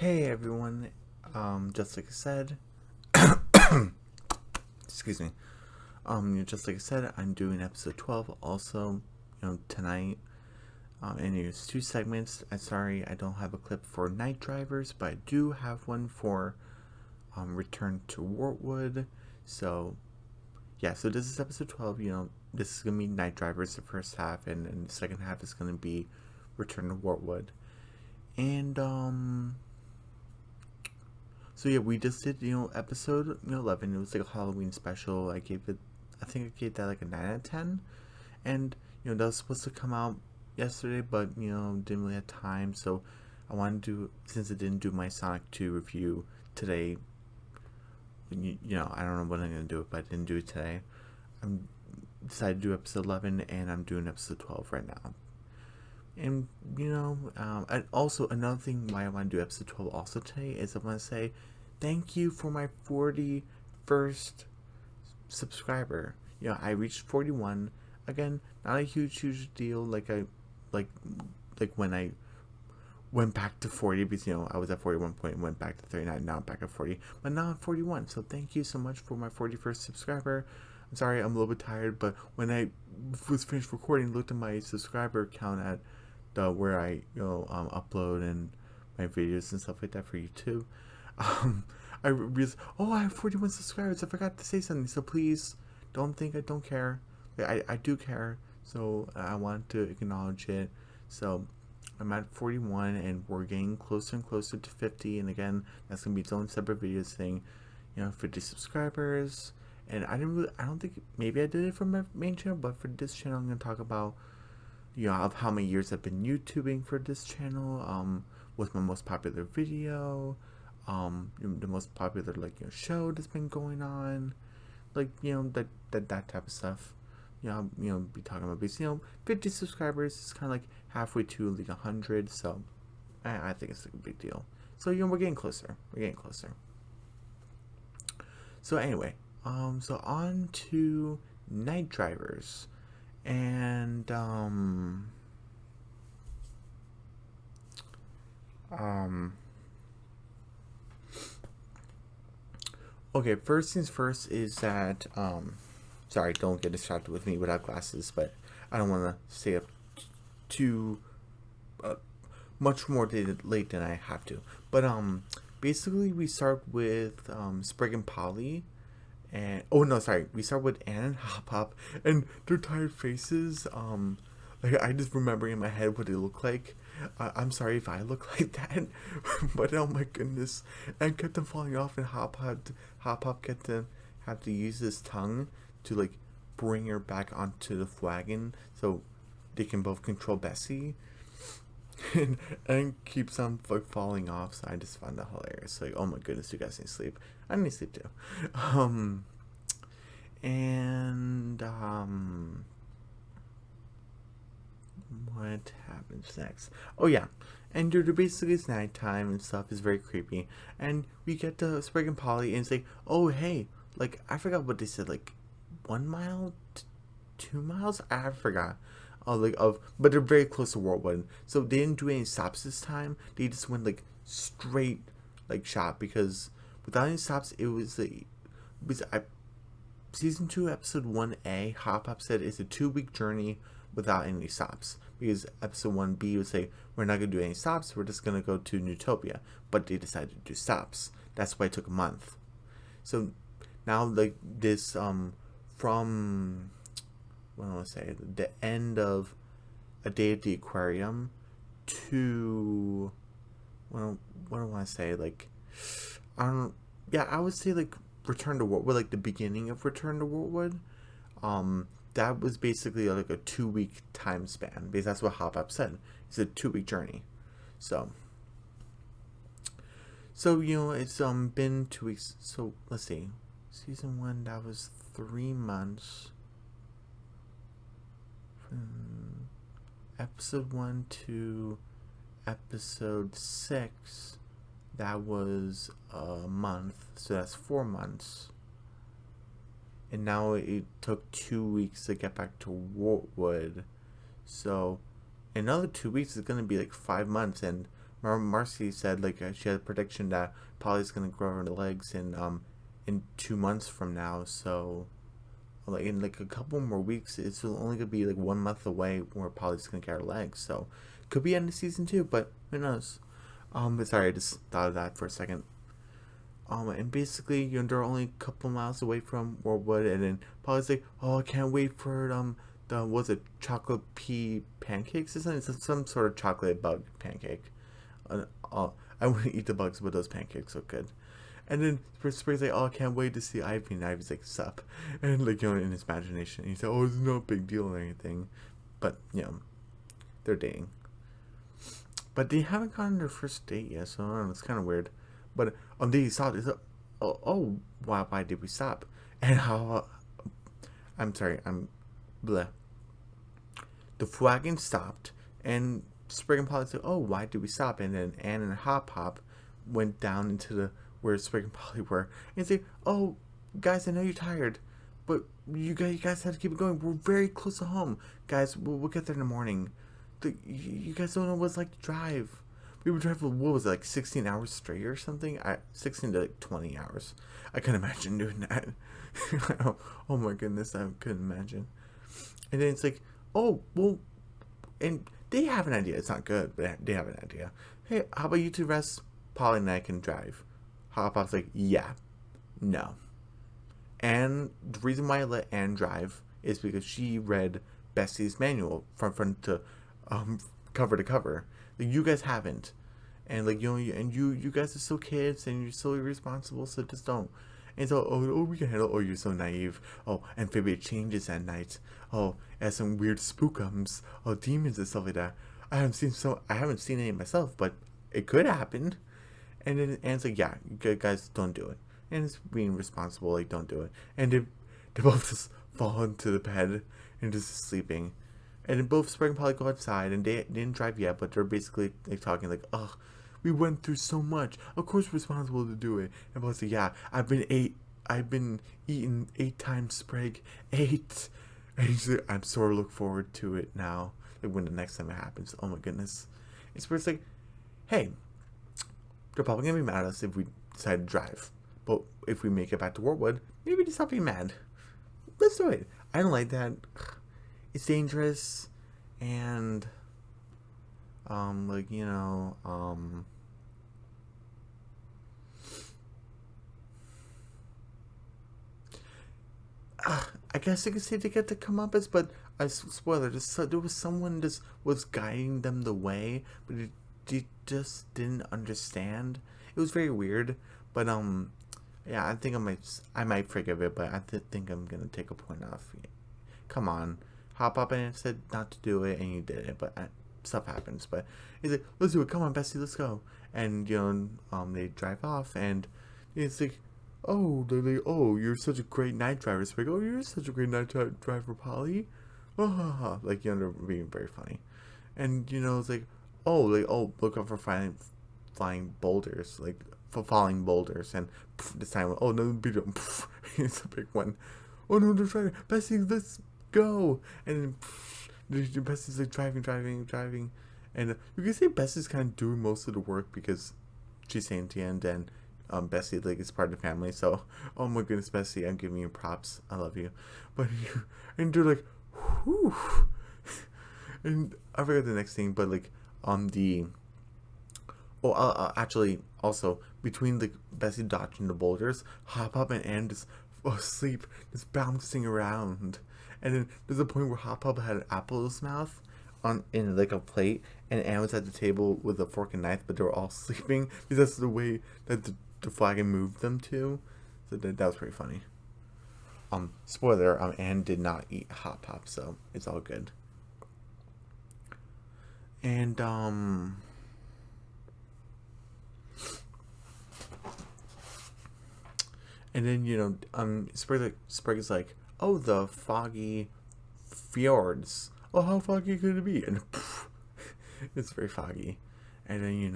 Hey everyone, just like I said, excuse me. Just like I said, I'm doing episode 12 also, tonight. And there's two segments. I'm sorry I don't have a clip for Night Drivers, but I do have one for Return to Wartwood. So, yeah, so this is episode 12. This is going to be Night Drivers the first half, and the second half is going to be Return to Wartwood. And, so yeah, we just did, episode 11. It was like a Halloween special. I think I gave that like a 9 out of 10. And, that was supposed to come out yesterday, but, didn't really have time. So I wanted to, since I didn't do my Sonic 2 review today, I don't know when I'm going to do it, but I didn't do it today. I'm decided to do episode 11, and I'm doing episode 12 right now. And, and also another thing why I want to do episode 12 also today is I want to say thank you for my 41st subscriber. I reached 41. Again, not a huge deal like when I went back to 40 because, I was at 41 point and went back to 39. Now I'm back at 40. But now I'm 41. So thank you so much for my 41st subscriber. I'm sorry I'm a little bit tired, but when I was finished recording, looked at my subscriber count at where I upload and my videos and stuff like that for YouTube. I realized, I have 41 subscribers. I forgot to say something, so please don't think I don't care. I do care, so I want to acknowledge it. So I'm at 41, and we're getting closer and closer to 50. And again, that's gonna be its own separate videos thing. 50 subscribers. And I don't think, maybe I did it for my main channel, but for this channel, I'm gonna talk about of how many years I've been YouTubing for this channel, what's my most popular video, the most popular show that's been going on, that type of stuff. I'll be talking about because 50 subscribers is kind of like halfway to 100, so I think it's a big deal. So we're getting closer. So anyway, so on to Night Drivers. And okay, first things first is that sorry, don't get distracted with me without glasses, but I don't want to stay up too much more late than I have to. But basically we start with Sprig and Polly. And we start with Anne and Hop Hop and their tired faces. I just remember in my head what they look like. I'm sorry if I look like that, but oh my goodness! And kept them falling off, and Hop Hop kept to have to use his tongue to bring her back onto the wagon so they can both control Bessie. and keeps on falling off, so I just found that hilarious. Oh my goodness, you guys need sleep. I need sleep too. What happens next? Oh yeah, and basically it's nighttime and stuff. It's very creepy, and we get to Sprig and Polly and say, "Oh hey, I forgot what they said. 1 mile, 2 miles. I forgot." But they're very close to Wartwood, so they didn't do any stops this time. They just went straight shot, because without any stops it was season 2 episode 1A. Hop Hop said it's a 2-week journey without any stops, because episode 1B would say we're not gonna do any stops, we're just gonna go to Newtopia, but they decided to do stops. That's why it took a month. So now this from what do I want to say, the end of A Day at the Aquarium to what do I want to say, I would say Return to Wartwood, the beginning of Return to Wartwood. That was basically a 2-week time span, because that's what Hop Hop said. It's a 2-week journey. So it's been 2 weeks. So let's see, season 1, that was 3 months. Episode 1 to episode 6, that was a month, so that's 4 months. And now it took 2 weeks to get back to Wartwood, so another 2 weeks is going to be 5 months. And Marcy said like she had a prediction that Polly's gonna grow her legs in 2 months from now. So like in like a couple more weeks, it's only gonna be like 1 month away where Polly's gonna get her legs. So could be end of season 2, but who knows? But sorry, I just thought of that for a second. And basically, they're only a couple miles away from Worldwood, and then Polly's like, "Oh, I can't wait for the was it chocolate pea pancakes or something? It's some sort of chocolate bug pancake. I wouldn't eat the bugs, but those pancakes look good." And then Spring's like, "Oh, I can't wait to see Ivy," and Ivy's like, "Sup?" And like in his imagination, he's like, "Oh, it's no big deal or anything," but they're dating. But they haven't gotten their first date yet, so I don't know, it's kind of weird. But they stopped. Why did we stop? And how? I'm sorry. Bleh. The wagon stopped, and Sprig and Polly said, "Oh, why did we stop?" And then Anne and Hop Hop went down into the where Sprig and Polly were, and said, "Oh, guys, I know you're tired, but you guys have to keep it going. We're very close to home, guys. We'll get there in the morning. You guys don't know what it's like to drive." We would drive for, what was it, like 16 hours straight or something? 16 to like 20 hours. I couldn't imagine doing that. Oh my goodness, I couldn't imagine. And then it's like, oh, well, and they have an idea. It's not good, but they have an idea. Hey, how about you two rest? Polly and I can drive. Hop Pop's like, yeah, no. And the reason why I let Anne drive is because she read Bessie's manual from front to cover to cover. Like, you guys haven't, and like you guys are still kids and you're so irresponsible, so just don't. And so we can handle. Oh, you're so naive. Oh, Amphibia changes at night. Oh, as some weird spookums. Oh, demons and stuff like that. I haven't seen any myself, but it could happen. And then Anne's like, yeah, you guys don't do it. And it's being responsible, like, don't do it. And they both just fall into the bed and just sleeping. And then both Spring and Polly go outside, and they didn't drive yet, but they're basically like talking like, "Ugh, we went through so much. Of course, we're responsible to do it." And Polly's like, "Yeah, I've been eating 8 times Sprig, 8." And he's like, "I'm sort of look forward to it now, like when the next time it happens." Oh my goodness. And Spring's like, "Hey, they're probably gonna be mad at us if we decide to drive, but if we make it back to Wartwood, maybe they stop being mad. Let's do it." I don't like that. It's dangerous, and I guess you could say they get the comeuppance, but spoiler, there was someone just was guiding them the way, but they just didn't understand. It was very weird, but yeah, I think I might forgive it, but I think I'm gonna take a point off. Come on. Hop up and said not to do it, and you did it, but stuff happens. But he's like, "Let's do it, come on, Bessie, let's go." And they drive off, and it's like, "Oh, they're like, oh, you're such a great night driver." It's like, "Oh, you're such a great night driver, Polly." Like, they're being very funny, and it's like, oh, look out for flying boulders, like for falling boulders, and this time, oh no, big one, it's a big one. Oh no, they're trying, Bessie, let's go. And then Bessie's like driving, and you can say Bessie's kind of doing most of the work because she's sentient, and Bessie like is part of the family. So, oh my goodness, Bessie, I'm giving you props. I love you. But and they're like, whew. And I forgot the next thing, but like actually, also between the Bessie dodging the boulders, Hop Up and Anne just asleep, just bouncing around. And then there's a point where Hop Up had an apple in his mouth in like a plate, and Anne was at the table with a fork and knife, but they were all sleeping because that's the way that the flagon moved them to. So that was pretty funny. Spoiler, Anne did not eat Hop Hop, so it's all good. And then Sprig is like, "Oh, the foggy fjords. Oh, how foggy could it be?" And it's very foggy. And then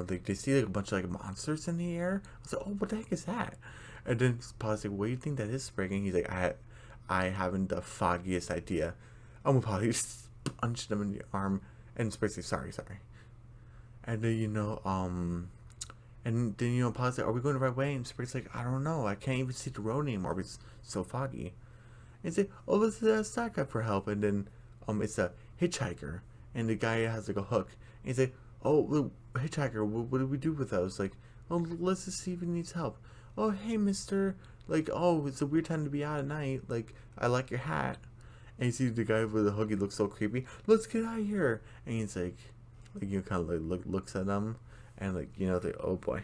like they see like a bunch of like monsters in the air. I was like, "Oh, what the heck is that?" And then Paul's like, "What do you think that is, Sprig?" And he's like, I haven't the foggiest idea." I'm with Polly. punched him in the arm, and Sprague's like, sorry. And then, and then, Polly's like, are we going the right way? And Sprague's like, I don't know. I can't even see the road anymore. It's so foggy. And he's like, oh, let's ask that guy for help. And then, it's a hitchhiker. And the guy has, like, a hook. And he's like, oh, look, hitchhiker, what do we do with those? Like, oh, let's just see if he needs help. Oh, hey, mister. Like, oh, it's a weird time to be out at night. Like, I like your hat. And you see the guy with the hook, he looks so creepy. Let's get out of here. And he's like kind of like looks at them, and like, like, oh boy.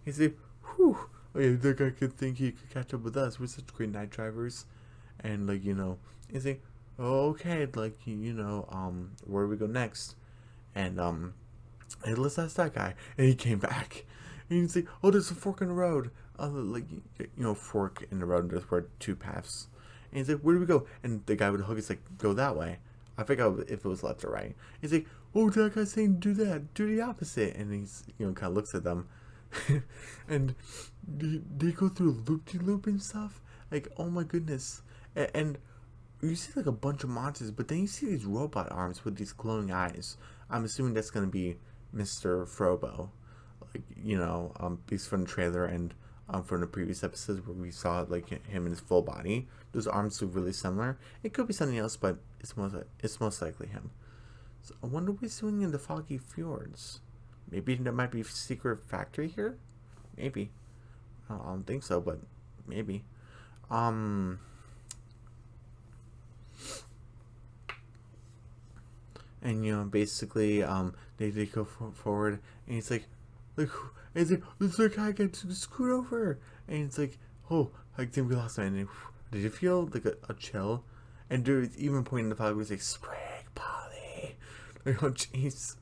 He's like, whew. Oh yeah, the guy could think he could catch up with us. We're such great night drivers, and like, he's like, oh, okay, like, where do we go next? And hey, let's ask that guy. And he came back, and he's like, oh, there's a fork in the road. Like, fork in the road. There's where two paths. And he's like, where do we go? And the guy with the hook is like, go that way. I forgot if it was left or right. He's like, oh, that guy's saying do that. Do the opposite. And he's, kind of looks at them. And they go through loop-de-loop and stuff. Like, oh my goodness. And you see like a bunch of monsters, but then you see these robot arms with these glowing eyes. I'm assuming that's going to be Mr. Frobo. Like, he's from the trailer and from the previous episodes where we saw like him in his full body. Those arms look really similar. It could be something else, but it's most likely him. So I wonder what he's doing in the foggy fjords. Maybe there might be a secret factory here. Maybe. I don't think so, but maybe. And basically they go forward, and he's like, this guy gets screwed over, and it's like, oh, I think we lost him. And did you feel like a chill? And dude, even pointing the fog was like, Sprig, Polly. Like, oh jeez.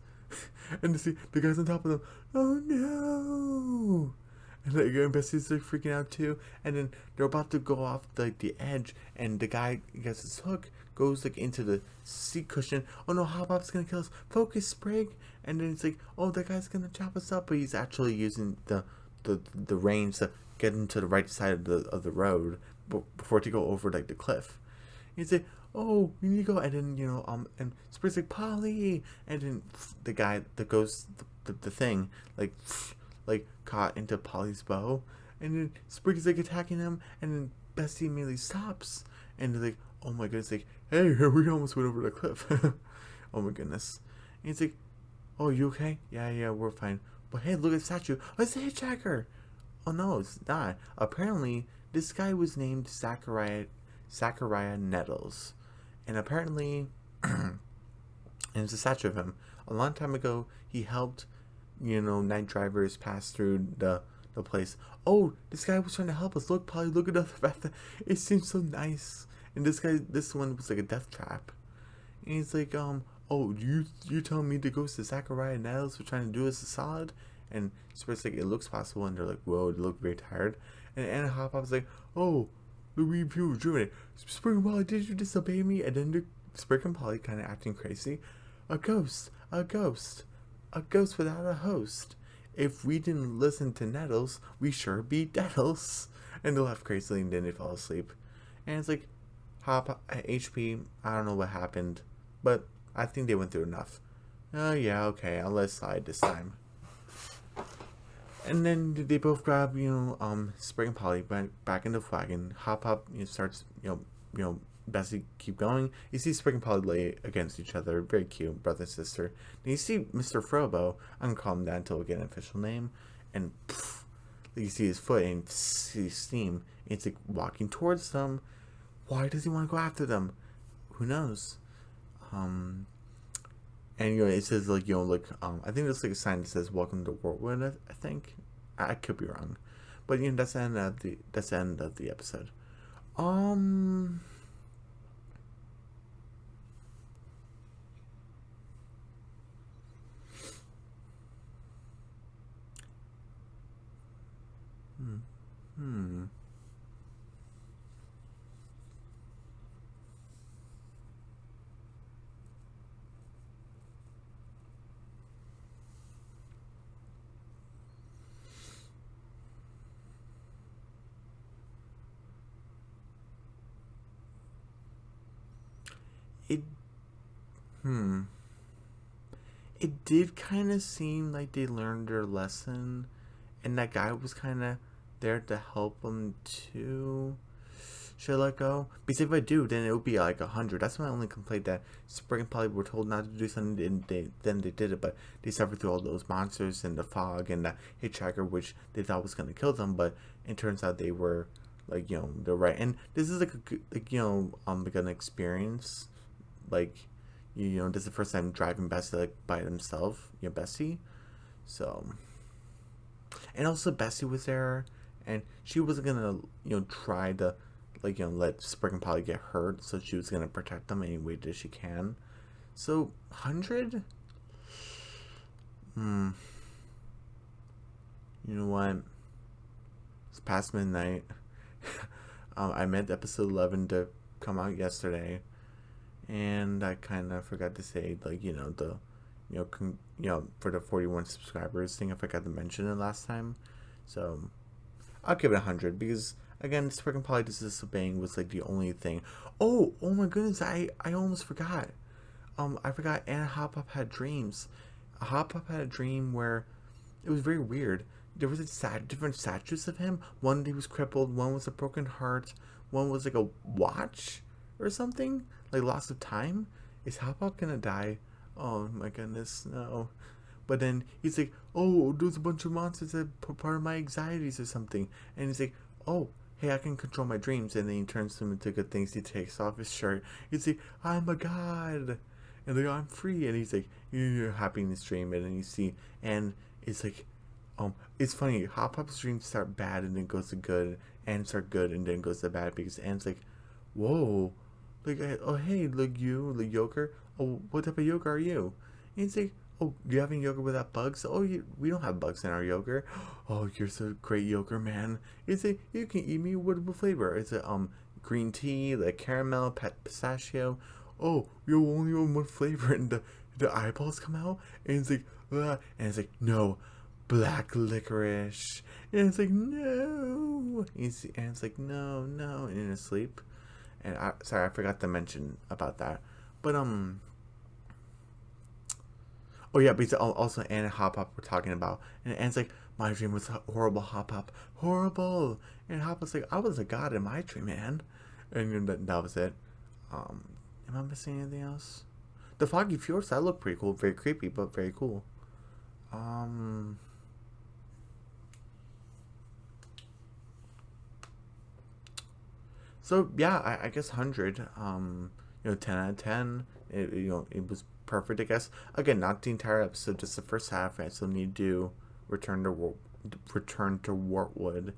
And the guy's on top of them. Oh no. And like, Bessie's like freaking out too. And then they're about to go off like the edge, and the guy gets his hook, goes like into the seat cushion. Oh no, Hop Hop's gonna kill us. Focus, Sprig. And then it's like, oh, that guy's gonna chop us up, but he's actually using the reins to get him to the right side of the road before to go over like the cliff. He's like, oh, we need to go. And then and Sprig's like, Polly. And then the guy that goes the thing like caught into Polly's bow, and then Sprig is like attacking him, and then Bessie immediately stops, and they're like, oh my goodness, like, hey, we almost went over the cliff. Oh my goodness. And he's like, oh, you okay? Yeah, we're fine. But hey, look at the statue. Oh, it's a hitchhiker. Oh no, it's not. Apparently, this guy was named Zachariah Nettles, and apparently, and it's a statue of him. A long time ago, he helped, night drivers pass through the place. Oh, this guy was trying to help us. Look, Polly, look at the fact. It seems so nice. And this one was like a death trap. And he's like, oh, you telling me the ghost of Zachariah Nettles were trying to do us a solid? And Spring's like, it looks possible. And they're like, whoa, they look very tired. And Hop Hop's like, oh, we feel rejuvenated. Spring, Polly, did you disobey me? And then Spring and Polly kind of acting crazy. A ghost without a host. If we didn't listen to Nettles, we sure be Nettles. And they laugh crazily, and then they fall asleep. And it's like, HP, I don't know what happened, but I think they went through enough. Oh yeah, okay, I'll let it slide this time. And then they both grab, Spring and Polly back in the wagon. Hop starts, Bessie keep going. You see Spring and Polly lay against each other, very cute, brother and sister. Then you see Mr. Frobo, I'm gonna call him that until we get an official name, and you see his foot and see steam. It's like walking towards them. Why does he want to go after them? Who knows? And it says like, I think there's like a sign that says "Welcome to Wartwood." I think I could be wrong, but that's the end of the episode. It Hmm. It did kind of seem like they learned their lesson, and that guy was kind of there to help them too. Should I let go? Because if I do, then it would be like 100. That's my only complaint. That Spring and Polly were told not to do something, and then they did it, but they suffered through all those monsters and the fog and the hitchhiker, which they thought was gonna kill them, but it turns out they were like they're right. And this is like like an experience, like this is the first time driving Bessie like by themselves, Bessie. So and also Bessie was there, and she wasn't gonna try to like let Spring and Polly get hurt, so she was gonna protect them any way that she can. So 100. You know what? It's past midnight. I meant episode 11 to come out yesterday, and I kind of forgot to say like the for the 41 subscribers thing. I forgot to mention it last time, so I'll give it 100 because again, Spring and Polly disobeying was like the only thing. Oh my goodness! I almost forgot. I forgot. Anna Hop Pop had dreams. Hop Pop had a dream where it was very weird. There was different statues of him. One he was crippled. One was a broken heart. One was like a watch or something, like loss of time. Is Hop Pop gonna die? Oh my goodness, no. But then he's like, oh, there's a bunch of monsters that are part of my anxieties or something. And he's like, oh, hey, I can control my dreams. And then he turns them into good things. He takes off his shirt. He's like, I'm a god. And like, I'm free. And he's like, you're happy in this dream. And then you see, and it's like, it's funny. Hop Pop's dreams start bad and then goes to good. And start good and then goes to bad because Anne's like, whoa. Like, oh, hey, look, you, the yogurt. Oh, what type of yogurt are you? And he's like, oh, you having yogurt without bugs? Oh, we don't have bugs in our yogurt. Oh, you're so great yogurt, man. It's like, you can eat me with flavor. It's a green tea, like caramel, pistachio. Oh, you only want one flavor, and the eyeballs come out, and it's like, and it's like, no, black licorice. And it's like, no. And it's like, no, and in his sleep. And sorry, I forgot to mention about that. But oh yeah, but also Anne and Hop Hop were talking about, and Anne's like, my dream was horrible, Hop Hop, horrible. And Hop Hop's like, I was a god in my dream, man. And that was it. Am I missing anything else? The foggy fjords, that looked pretty cool, very creepy, but very cool. So yeah, I guess 100. 10 out of 10. It was perfect, I guess. Again, not the entire episode, just the first half. I still need to return to Wartwood.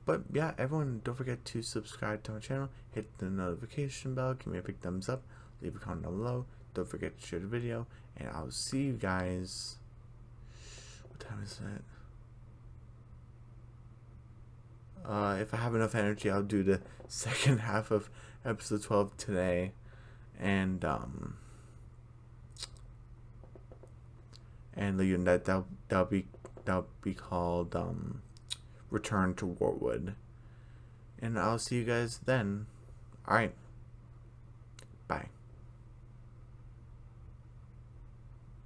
But yeah, everyone, don't forget to subscribe to my channel, hit the notification bell, give me a big thumbs up, leave a comment down below. Don't forget to share the video, and I'll see you guys. What time is it? If I have enough energy, I'll do the second half of episode 12 today, and that'll be called Return to Wartwood, and I'll see you guys then. All right, bye.